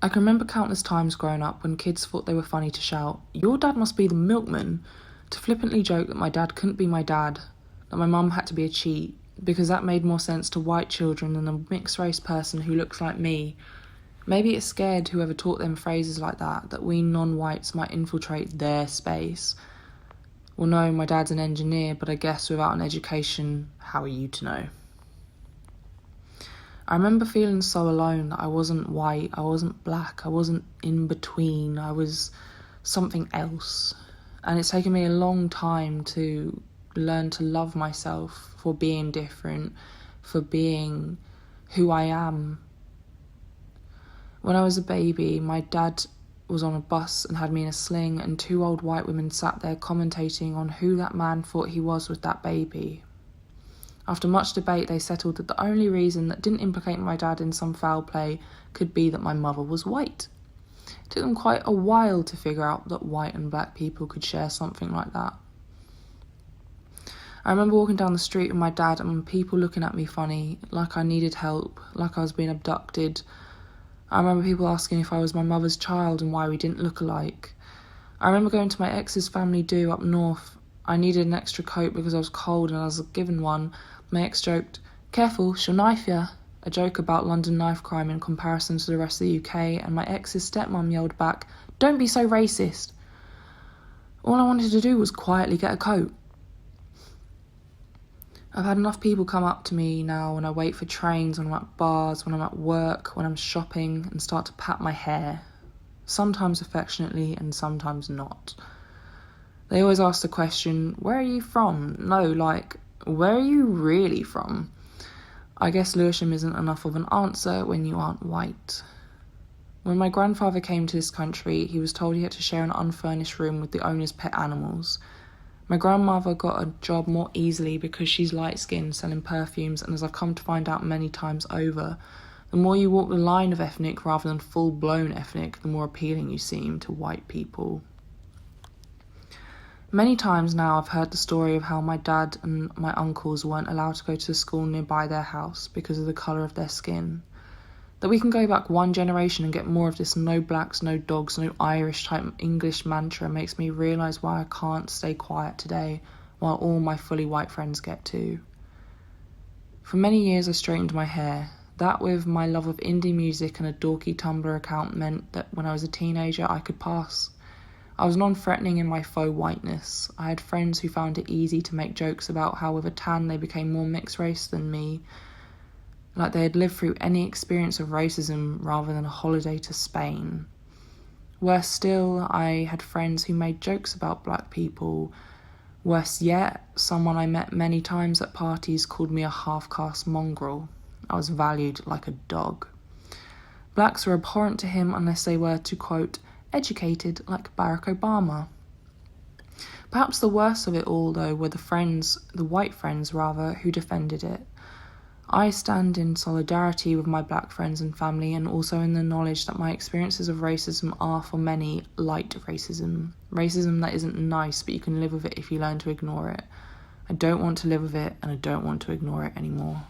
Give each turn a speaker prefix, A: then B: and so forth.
A: I can remember countless times growing up when kids thought they were funny to shout, "Your dad must be the milkman," to flippantly joke that my dad couldn't be my dad, that my mum had to be a cheat, because that made more sense to white children than a mixed race person who looks like me. Maybe it scared whoever taught them phrases like that we non-whites might infiltrate their space. Well, no, my dad's an engineer, but I guess without an education, how are you to know? I remember feeling so alone that I wasn't white, I wasn't black, I wasn't in between, I was something else. And it's taken me a long time to learn to love myself for being different, for being who I am. When I was a baby, my dad was on a bus and had me in a sling, and two old white women sat there commentating on who that man thought he was with that baby. After much debate, they settled that the only reason that didn't implicate my dad in some foul play could be that my mother was white. It took them quite a while to figure out that white and black people could share something like that. I remember walking down the street with my dad and people looking at me funny, like I needed help, like I was being abducted. I remember people asking if I was my mother's child and why we didn't look alike. I remember going to my ex's family do up north. I needed an extra coat because I was cold and I was given one. My ex joked, "Careful, she'll knife ya," a joke about London knife crime in comparison to the rest of the UK, and my ex's stepmom yelled back, "Don't be so racist." All I wanted to do was quietly get a coat. I've had enough people come up to me now when I wait for trains, when I'm at bars, when I'm at work, when I'm shopping, and start to pat my hair. Sometimes affectionately and sometimes not. They always ask the question, "Where are you from?" No, like, where are you really from? I guess Lewisham isn't enough of an answer when you aren't white. When my grandfather came to this country, he was told he had to share an unfurnished room with the owner's pet animals. My grandmother got a job more easily because she's light-skinned, selling perfumes, and as I've come to find out many times over, the more you walk the line of ethnic rather than full-blown ethnic, the more appealing you seem to white people. Many times now I've heard the story of how my dad and my uncles weren't allowed to go to the school nearby their house because of the colour of their skin. That we can go back one generation and get more of this no blacks, no dogs, no Irish type English mantra makes me realise why I can't stay quiet today while all my fully white friends get to. For many years I straightened my hair. That with my love of indie music and a dorky Tumblr account meant that when I was a teenager I could pass. I was non-threatening in my faux whiteness. I had friends who found it easy to make jokes about how with a tan they became more mixed race than me, like they had lived through any experience of racism rather than a holiday to Spain. Worse still, I had friends who made jokes about black people. Worse yet, someone I met many times at parties called me a half-caste mongrel. I was valued like a dog. Blacks were abhorrent to him unless they were, to quote, educated like Barack Obama. Perhaps the worst of it all, though, were the white friends rather, who defended it. I stand in solidarity with my black friends and family, and also in the knowledge that my experiences of racism are, for many, light racism. Racism that isn't nice, but you can live with it if you learn to ignore it. I don't want to live with it, and I don't want to ignore it anymore.